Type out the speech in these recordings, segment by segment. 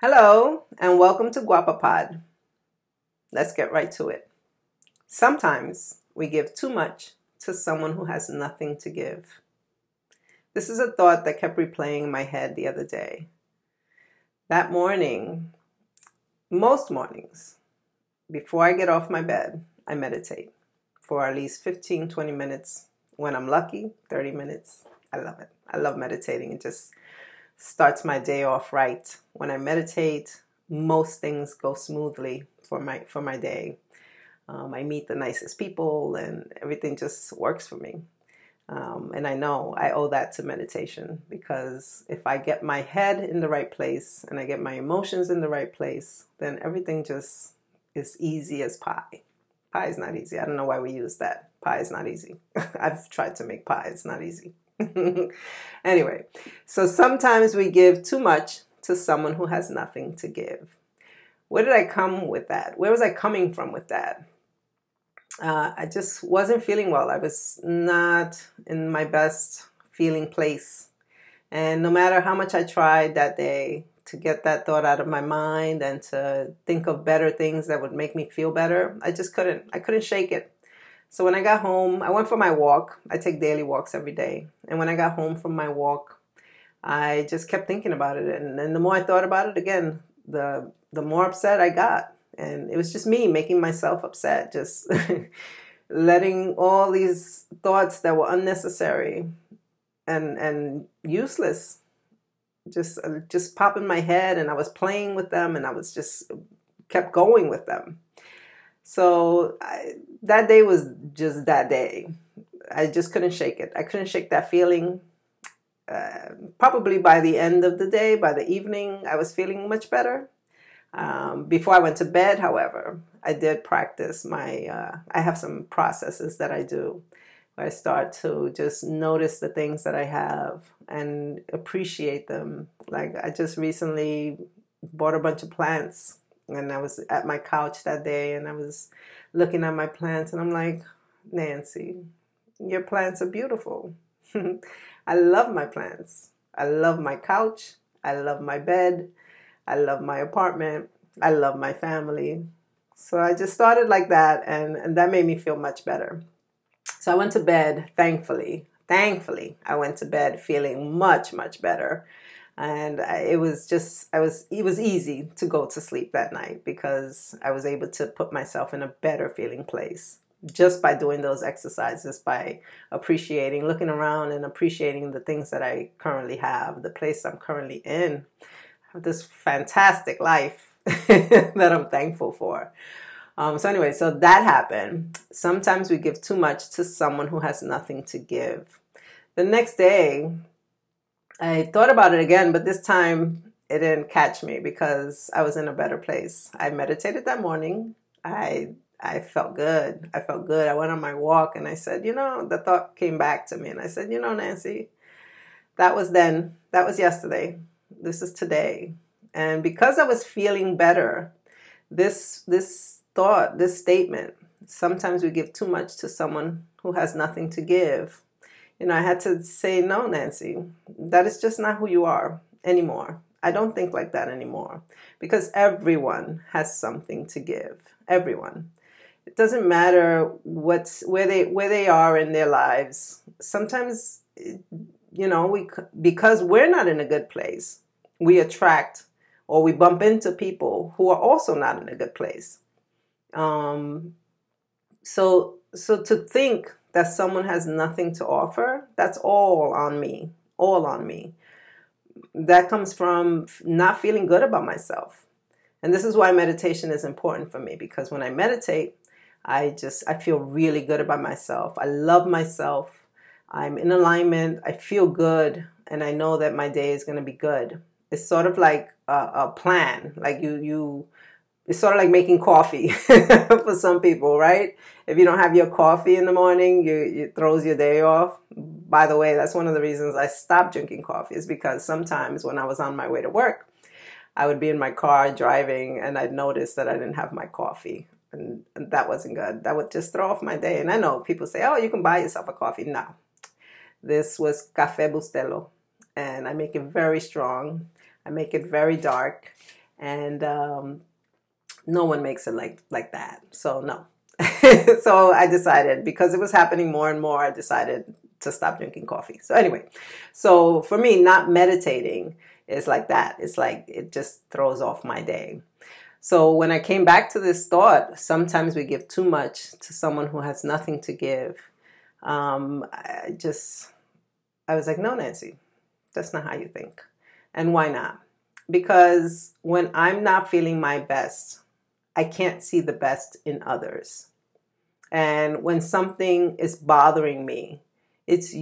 Hello, and welcome to GuapaPod. Let's get right to it. Sometimes we give too much to someone who has nothing to give. This is a thought that kept replaying in my head the other day. That morning, most mornings, before I get off my bed, I meditate for at least 15, 20 minutes. When I'm lucky, 30 minutes. I love it. I love meditating. It just starts my day off right. When I meditate, most things go smoothly for my day. I meet the nicest people, and everything just works for me. And I know I owe that to meditation, because if I get my head in the right place and I get my emotions in the right place, then everything just is easy as pie. Pie is not easy. I don't know why we use that. Pie is not easy. I've tried to make pie. It's not easy. Anyway, so sometimes we give too much to someone who has nothing to give. Where did I come with that? Where was I coming from with that? I just wasn't feeling well. I was not in my best feeling place. And no matter how much I tried that day to get that thought out of my mind and to think of better things that would make me feel better, I just couldn't. I couldn't shake it. So when I got home, I went for my walk. I take daily walks every day. And when I got home from my walk, I just kept thinking about it. And the more I thought about it, again, the more upset I got. And it was just me making myself upset, just letting all these thoughts that were unnecessary and useless just pop in my head. And I was playing with them, and I was just kept going with them. So that day was just that day. I just couldn't shake it. I couldn't shake that feeling. Probably by the end of the day, by the evening, I was feeling much better. Before I went to bed, however, I did practice I have some processes that I do where I start to just notice the things that I have and appreciate them. Like, I just recently bought a bunch of plants, and I was at my couch that day, and I was looking at my plants, and I'm like, Nancy, your plants are beautiful. I love my plants. I love my couch. I love my bed. I love my apartment. I love my family. So I just started like that, and that made me feel much better. So I went to bed, thankfully. Thankfully, I went to bed feeling much, much better. And it was easy to go to sleep that night, because I was able to put myself in a better feeling place just by doing those exercises, by appreciating, looking around and appreciating the things that I currently have, the place I'm currently in. I have this fantastic life that I'm thankful for. So anyway, so that happened. Sometimes we give too much to someone who has nothing to give. The next day, I thought about it again, but this time it didn't catch me because I was in a better place. I meditated that morning. I felt good. I felt good. I went on my walk, and I said, the thought came back to me, and I said, Nancy, that was then. That was yesterday. This is today. And because I was feeling better, this thought, this statement, sometimes we give too much to someone who has nothing to give. I had to say, no, Nancy, that is just not who you are anymore. I don't think like that anymore, because everyone has something to give. Everyone. It doesn't matter where they are in their lives. Sometimes, because we're not in a good place, we attract, or we bump into people who are also not in a good place. So to think that someone has nothing to offer, that's all on me. All on me. That comes from not feeling good about myself. And this is why meditation is important for me, because when I meditate, I feel really good about myself. I love myself. I'm in alignment. I feel good. And I know that my day is going to be good. It's sort of like a plan. Like it's sort of like making coffee for some people, right? If you don't have your coffee in the morning, it throws your day off. By the way, that's one of the reasons I stopped drinking coffee, is because sometimes when I was on my way to work, I would be in my car driving, and I'd notice that I didn't have my coffee. And that wasn't good. That would just throw off my day. And I know people say, oh, you can buy yourself a coffee. No. This was Café Bustelo. And I make it very strong. I make it very dark. And no one makes it like that. So no. So I decided, because it was happening more and more, I decided to stop drinking coffee. So anyway, so for me, not meditating is like that. It's like it just throws off my day. So when I came back to this thought, sometimes we give too much to someone who has nothing to give. I was like, no, Nancy, that's not how you think. And why not? Because when I'm not feeling my best, I can't see the best in others. And when something is bothering me, it's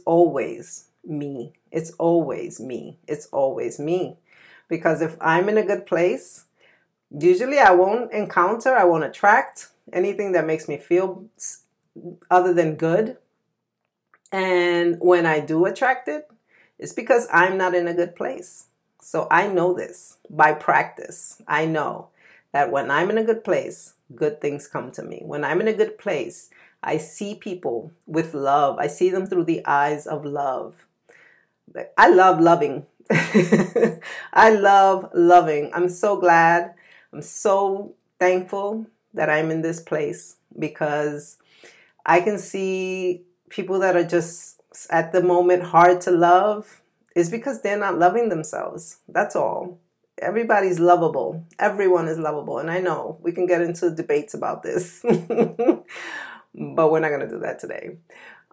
always me. It's always me. It's always me. Because if I'm in a good place, usually I won't attract anything that makes me feel other than good. And when I do attract it, it's because I'm not in a good place. So I know this by practice. I know that when I'm in a good place, good things come to me. When I'm in a good place, I see people with love. I see them through the eyes of love. I love loving. I love loving. I'm so glad. I'm so thankful that I'm in this place, because I can see people that are just at the moment hard to love. Is because they're not loving themselves. That's all. Everybody's lovable. Everyone is lovable. And I know we can get into debates about this, but we're not going to do that today.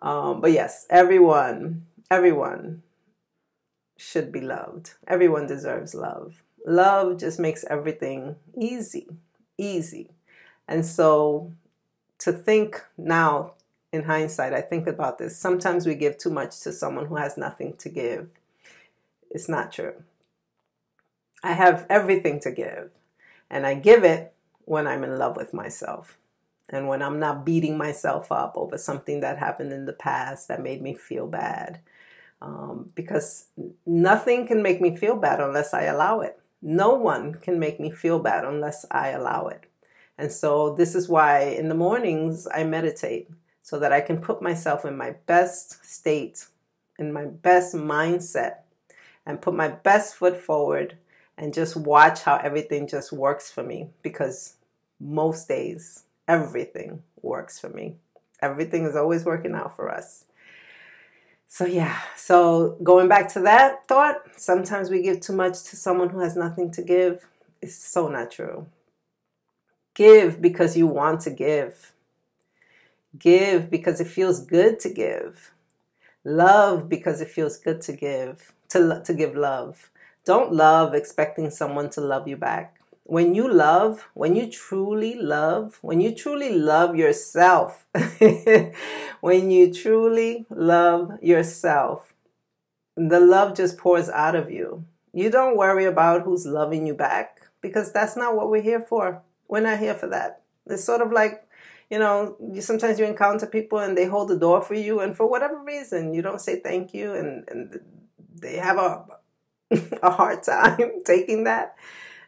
But yes, everyone should be loved. Everyone deserves love. Love just makes everything easy. And so to think now, in hindsight, I think about this. Sometimes we give too much to someone who has nothing to give. It's not true. I have everything to give, and I give it when I'm in love with myself, and when I'm not beating myself up over something that happened in the past that made me feel bad. Because nothing can make me feel bad unless I allow it. No one can make me feel bad unless I allow it. And so this is why in the mornings I meditate, so that I can put myself in my best state, in my best mindset, and put my best foot forward, and just watch how everything just works for me. Because most days, everything works for me. Everything is always working out for us. So yeah, so going back to that thought, sometimes we give too much to someone who has nothing to give. It's so not true. Give because you want to give. Give because it feels good to give. Love because it feels good to give, to give love. Don't love expecting someone to love you back. When you truly love yourself, when you truly love yourself, the love just pours out of you. You don't worry about who's loving you back, because that's not what we're here for. We're not here for that. It's sort of like, sometimes you encounter people and they hold the door for you, and for whatever reason, you don't say thank you, and they have a hard time taking that.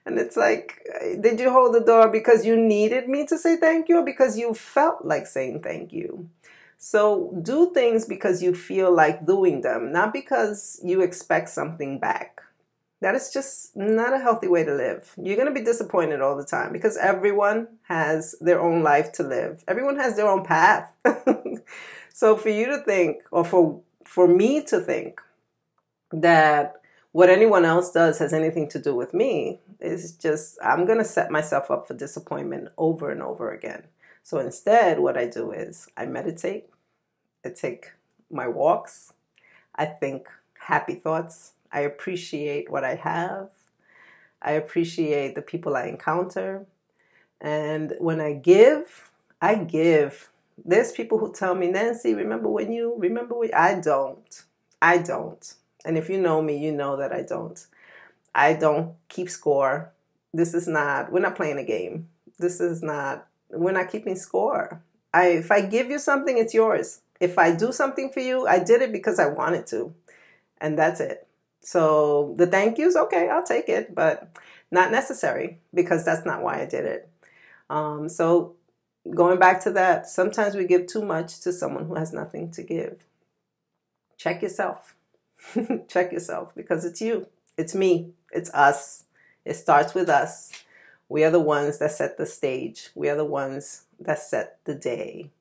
And it's like, did you hold the door because you needed me to say thank you, or because you felt like saying thank you? So do things because you feel like doing them, not because you expect something back. That is just not a healthy way to live. You're going to be disappointed all the time, because everyone has their own life to live. Everyone has their own path. So for you to think, or for me to think that what anyone else does has anything to do with me, is just, I'm going to set myself up for disappointment over and over again. So instead, what I do is I meditate, I take my walks, I think happy thoughts, I appreciate what I have, I appreciate the people I encounter, and when I give, I give. There's people who tell me, Nancy, remember when I don't. And if you know me, you know that I don't. I don't keep score. We're not playing a game. We're not keeping score. If I give you something, it's yours. If I do something for you, I did it because I wanted to. And that's it. So the thank yous, okay, I'll take it, but not necessary, because that's not why I did it. So going back to that, sometimes we give too much to someone who has nothing to give. Check yourself. Check yourself, because it's you. It's me. It's us. It starts with us. We are the ones that set the stage. We are the ones that set the day.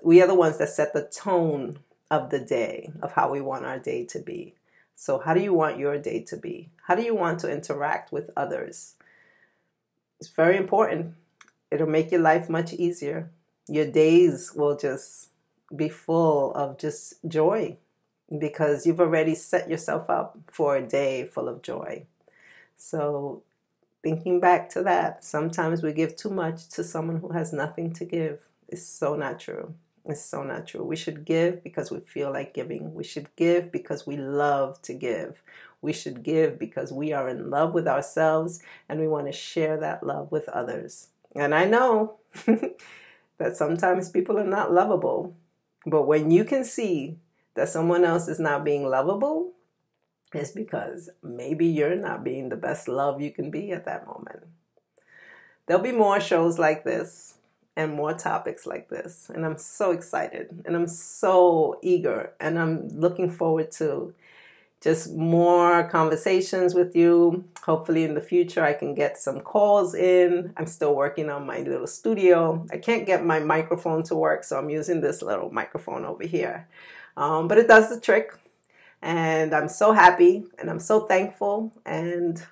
We are the ones that set the tone of the day, of how we want our day to be. So how do you want your day to be? How do you want to interact with others? It's very important. It'll make your life much easier. Your days will just be full of just joy because you've already set yourself up for a day full of joy. So thinking back to that, sometimes we give too much to someone who has nothing to give. It's so not true. It's so not true. We should give because we feel like giving. We should give because we love to give. We should give because we are in love with ourselves and we want to share that love with others. And I know that sometimes people are not lovable, but when you can see that someone else is not being lovable, it's because maybe you're not being the best love you can be at that moment. There'll be more shows like this and more topics like this. And I'm so excited and I'm so eager and I'm looking forward to just more conversations with you. Hopefully in the future I can get some calls in. I'm still working on my little studio. I can't get my microphone to work, so I'm using this little microphone over here. But it does the trick. And I'm so happy and I'm so thankful. And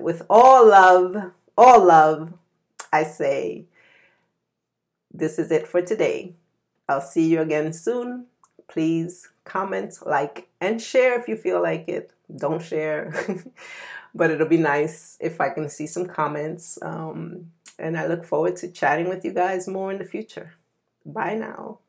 with all love, I say, this is it for today. I'll see you again soon. Please comment, like, and share if you feel like it. Don't share. But it'll be nice if I can see some comments. And I look forward to chatting with you guys more in the future. Bye now.